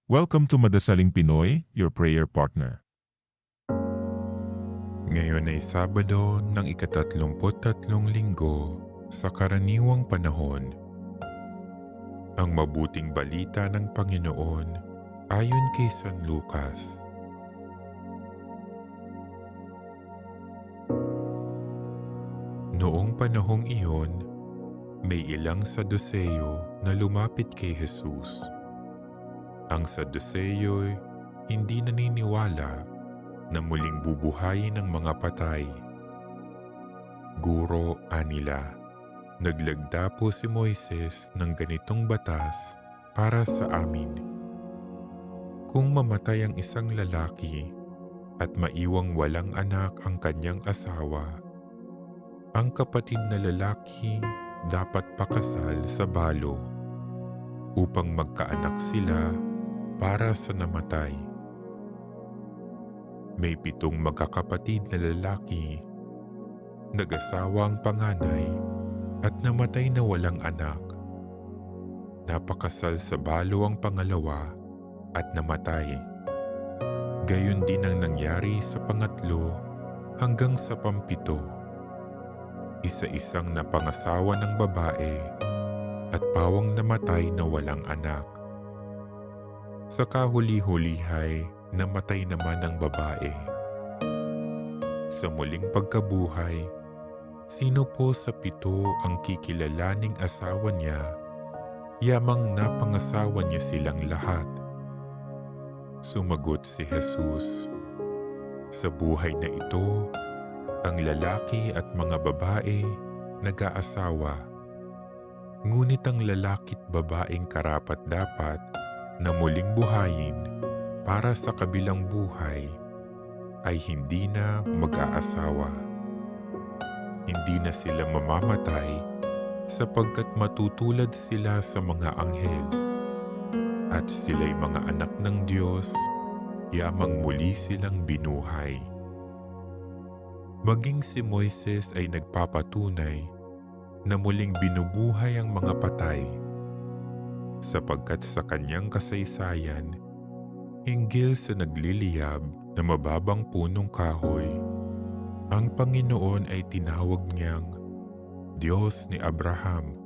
Welcome to Madasaling Pinoy, your prayer partner. Ngayon ay Sabado ng ika-33 linggo sa karaniwang panahon. Ang mabuting balita ng Panginoon ayon kay San Lucas. Noong panahong iyon, may ilang Saduseyo na lumapit kay Jesus. Ang Saduseyo hindi naniniwala na muling bubuhayin ng mga patay. Guro, anila, naglagda po si Moises ng ganitong batas para sa amin. Kung mamatay ang isang lalaki at maiwang walang anak ang kanyang asawa, ang kapatid na lalaki dapat pakasal sa balo upang magkaanak sila para sa namatay. May 7 magkakapatid na lalaki. Nag-asawa ang panganay at namatay na walang anak. Napakasal sa balo ang pangalawa at namatay. Gayon din ang nangyari sa pangatlo hanggang sa pampito. Isa-isang napangasawa ng babae at pawang namatay na walang anak. Sa kahuli-hulihay, namatay naman ang babae. Sa muling pagkabuhay, sino po sa 7 ang kikilalaning asawa niya, yamang napangasawa niya silang lahat? Sumagot si Jesus, "Sa buhay na ito, ang lalaki at mga babae nag-aasawa. Ngunit ang lalaki't babaeng karapat-dapat na muling buhayin para sa kabilang buhay ay hindi na mag-aasawa. Hindi na sila mamamatay sapagkat matutulad sila sa mga anghel at sila'y mga anak ng Diyos, yamang muli silang binuhay." Maging si Moises ay nagpapatunay na muling binubuhay ang mga patay, sapagkat sa kanyang kasaysayan, hinggil sa nagliliyab na mababang punong kahoy, ang Panginoon ay tinawag niyang Diyos ni Abraham,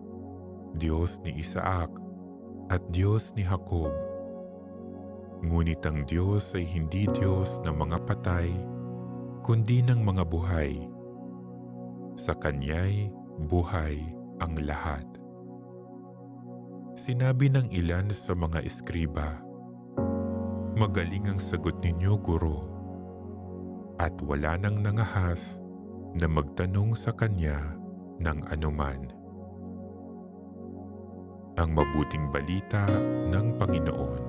Diyos ni Isaac, at Diyos ni Jacob. Ngunit ang Diyos ay hindi Diyos ng mga patay, kundi ng mga buhay. Sa Kanya'y buhay ang lahat. Sinabi ng ilan sa mga eskriba, "Magaling ang sagot ninyo, Guro." At wala nang nangahas na magtanong sa Kanya ng anuman. Ang mabuting balita ng Panginoon.